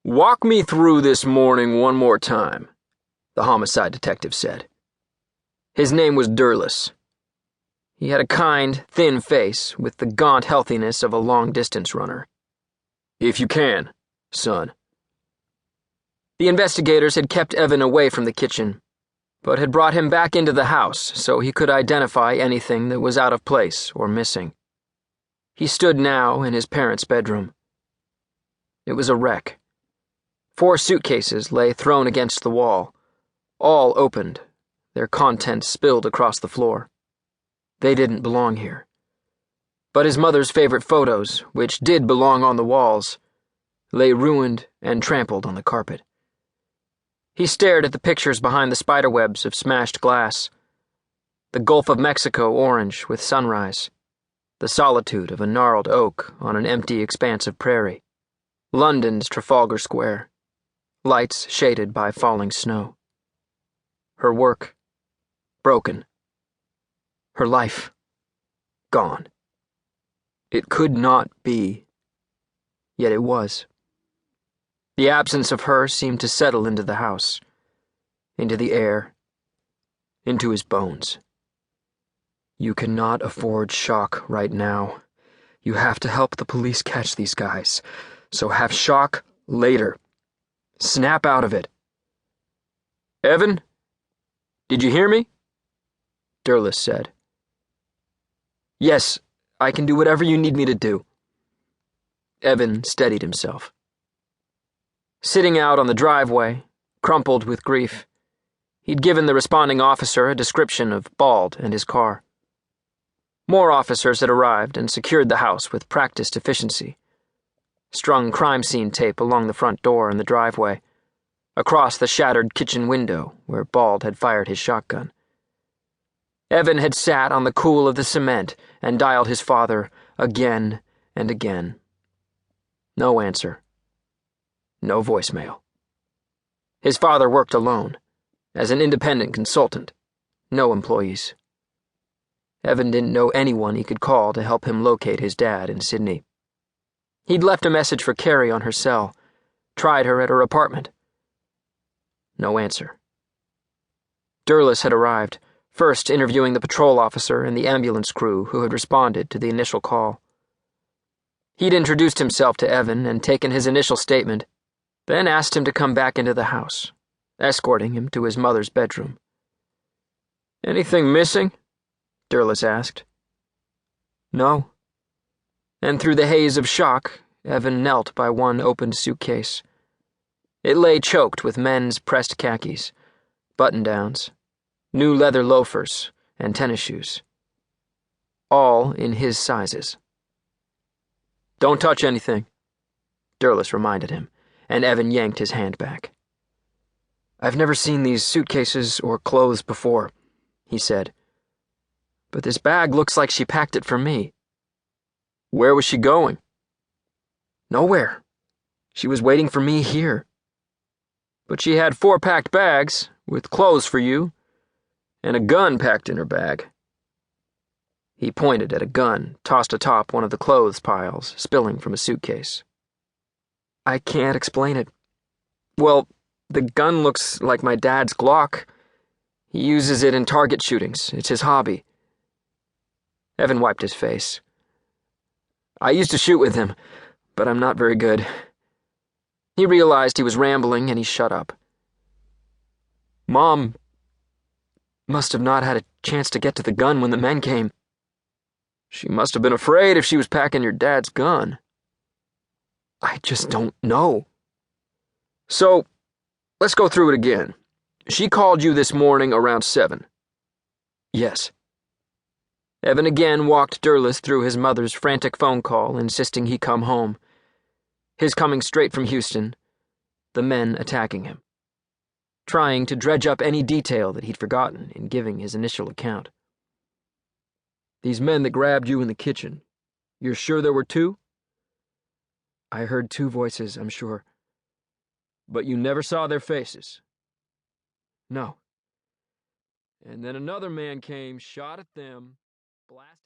"Walk me through this morning one more time," the homicide detective said. His name was Durless. He had a kind, thin face with the gaunt healthiness of a long-distance runner. "If you can, son." The investigators had kept Evan away from the kitchen, but had brought him back into the house so he could identify anything that was out of place or missing. He stood now in his parents' bedroom. It was a wreck. 4 suitcases lay thrown against the wall, all opened, their contents spilled across the floor. They didn't belong here. But his mother's favorite photos, which did belong on the walls, lay ruined and trampled on the carpet. He stared at the pictures behind the spiderwebs of smashed glass. The Gulf of Mexico orange with sunrise. The solitude of a gnarled oak on an empty expanse of prairie. London's Trafalgar Square. Lights shaded by falling snow. Her work, broken. Her life, gone. It could not be, yet it was. The absence of her seemed to settle into the house, into the air, into his bones. You cannot afford shock right now. You have to help the police catch these guys, so have shock later. Snap out of it. "Evan? Did you hear me?" Durless said. "Yes, I can do whatever you need me to do." Evan steadied himself. Sitting out on the driveway, crumpled with grief, he'd given the responding officer a description of Bald and his car. More officers had arrived and secured the house with practiced efficiency. Strung crime scene tape along the front door and the driveway, across the shattered kitchen window where Bald had fired his shotgun. Evan had sat on the cool of the cement and dialed his father again and again. No answer. No voicemail. His father worked alone, as an independent consultant, no employees. Evan didn't know anyone he could call to help him locate his dad in Sydney. He'd left a message for Carrie on her cell, tried her at her apartment. No answer. Durless had arrived, first interviewing the patrol officer and the ambulance crew who had responded to the initial call. He'd introduced himself to Evan and taken his initial statement, then asked him to come back into the house, escorting him to his mother's bedroom. "Anything missing?" Durless asked. "No." And through the haze of shock, Evan knelt by one opened suitcase. It lay choked with men's pressed khakis, button-downs, new leather loafers, and tennis shoes. All in his sizes. "Don't touch anything," Durless reminded him, and Evan yanked his hand back. "I've never seen these suitcases or clothes before," he said. "But this bag looks like she packed it for me." "Where was she going?" "Nowhere. She was waiting for me here." "But she had 4 packed bags, with clothes for you, and a gun packed in her bag." He pointed at a gun tossed atop one of the clothes piles, spilling from a suitcase. "I can't explain it. Well, the gun looks like my dad's Glock. He uses it in target shootings. It's his hobby." Evan wiped his face. "I used to shoot with him, but I'm not very good." He realized he was rambling and he shut up. "Mom must have not had a chance to get to the gun when the men came." "She must have been afraid if she was packing your dad's gun." "I just don't know." "So, let's go through it again. She called you this morning around 7. "Yes." Evan again walked Durless through his mother's frantic phone call, insisting he come home. His coming straight from Houston, the men attacking him, trying to dredge up any detail that he'd forgotten in giving his initial account. "These men that grabbed you in the kitchen, you're sure there were 2? "I heard 2 voices, I'm sure." "But you never saw their faces?" "No." "And then another man came, shot at them, blasted..."